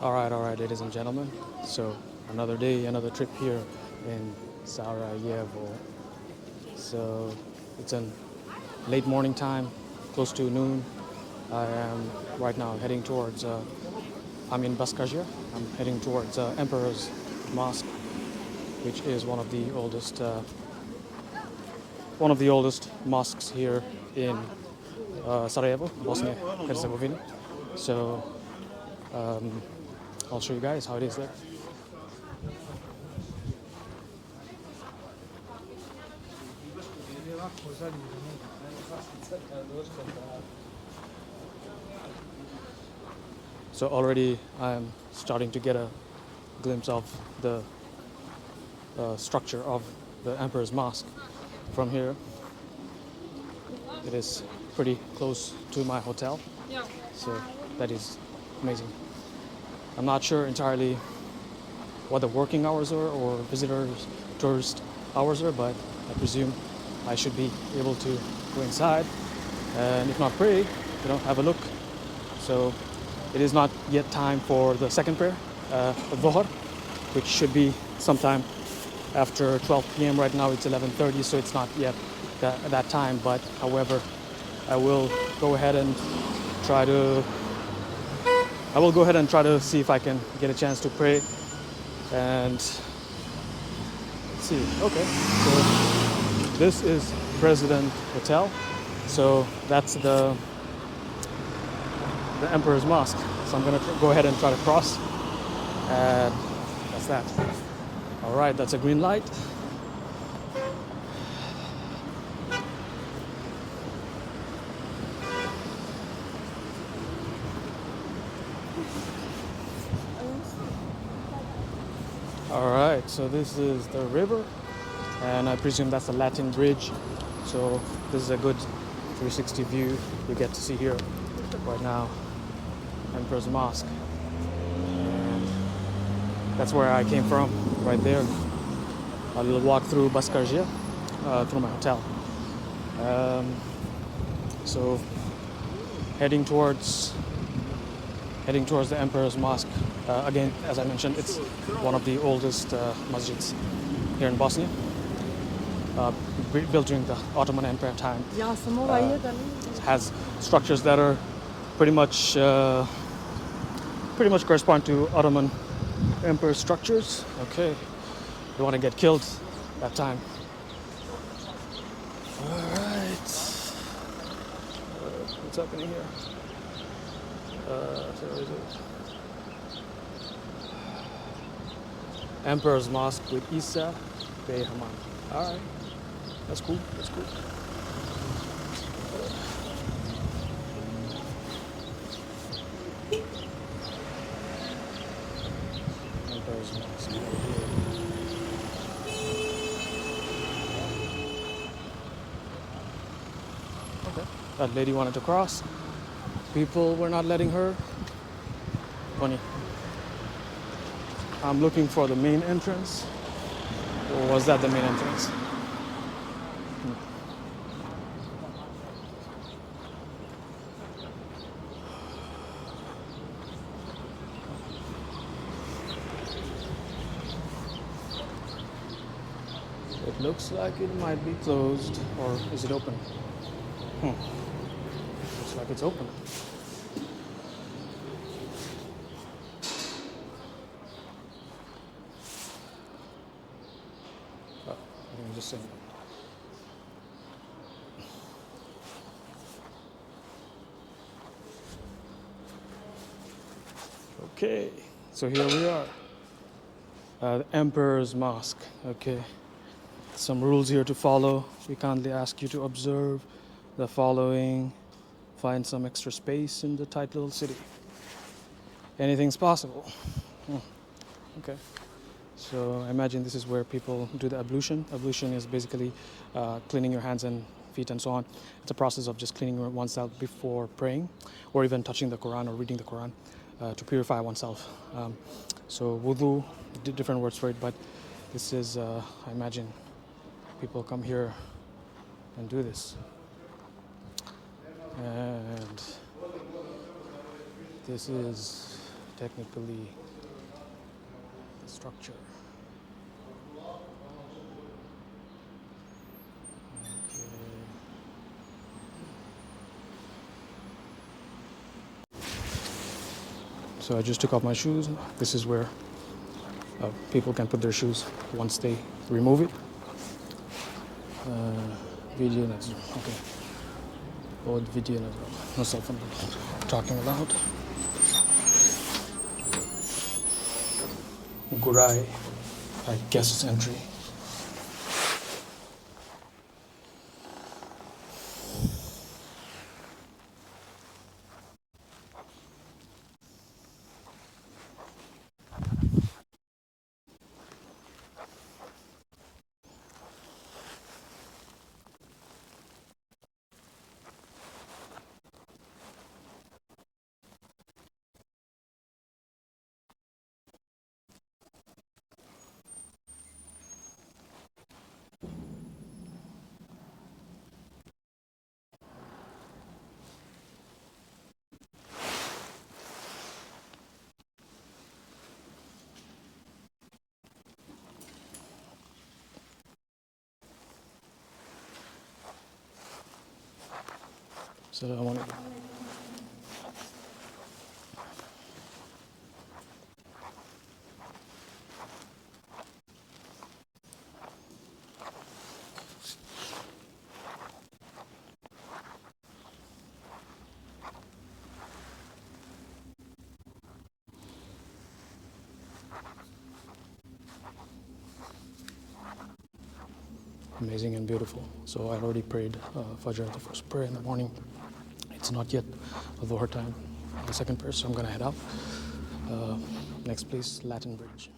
All right, ladies and gentlemen. So another day, another trip here in Sarajevo. So it's a late morning time, close to noon. I am right now heading towards. I'm in Baskarjia. I'm heading towards Emperor's Mosque, which is one of the oldest mosques here in Sarajevo, Bosnia and Herzegovina. So I'll show you guys how it is there. So already I'm starting to get a glimpse of the structure of the Emperor's Mosque from here. It is pretty close to my hotel, so that is amazing. I'm not sure entirely what the working hours are or visitors, tourist hours are, but I presume I should be able to go inside and if not pray, have a look. So it is not yet time for the second prayer, Dhuhr, which should be sometime after 12 p.m. Right now it's 11:30, so it's not yet that time. But however, I will go ahead and try to see if I can get a chance to pray. And let's see. Okay, so this is President Hotel. So that's the Emperor's Mosque. So I'm gonna go ahead and try to cross. And that's that. All right, that's a green light. All right, so this is the river, and I presume that's the Latin Bridge. So this is a good 360 view you get to see here right now, Emperor's Mosque. And that's where I came from, right there. A little walk through Baskarjia, through my hotel. So heading towards the Emperor's Mosque. Again, as I mentioned, it's one of the oldest masjids here in Bosnia. Built during the Ottoman Empire time. Has structures that are pretty much correspond to Ottoman Empire structures. Okay, you want to get killed that time. All right, what's happening here? So is it Emperor's Mosque with Isa Bey Haman. All right, that's cool. That's cool. Emperor's Mosque. Okay, that lady wanted to cross. People were not letting her. Funny. I'm looking for the main entrance. Or was that the main entrance? It looks like it might be closed, or is it open? Looks like it's open. I'm just saying. Okay, so here we are. The Emperor's Mosque. Okay, some rules here to follow. We kindly ask you to observe the following. Find some extra space in the tight little city. Anything's possible. Okay. So I imagine this is where people do the ablution. Ablution is basically cleaning your hands and feet and so on. It's a process of just cleaning oneself before praying or even touching the Quran or reading the Quran to purify oneself. So wudu, different words for it, but this is, I imagine, people come here and do this. And this is technically the structure. Okay. So I just took off my shoes. This is where people can put their shoes once they remove it. Video nazar. Okay. Old video nazar. Myself, I'm talking aloud. Gurai, I guess it's entry. Assalamu alaikum. Amazing and beautiful. So I already prayed Fajr, the first prayer in the morning. It's not yet Dhuhr time, the second prayer, so I'm gonna head out. Next place, Latin Bridge.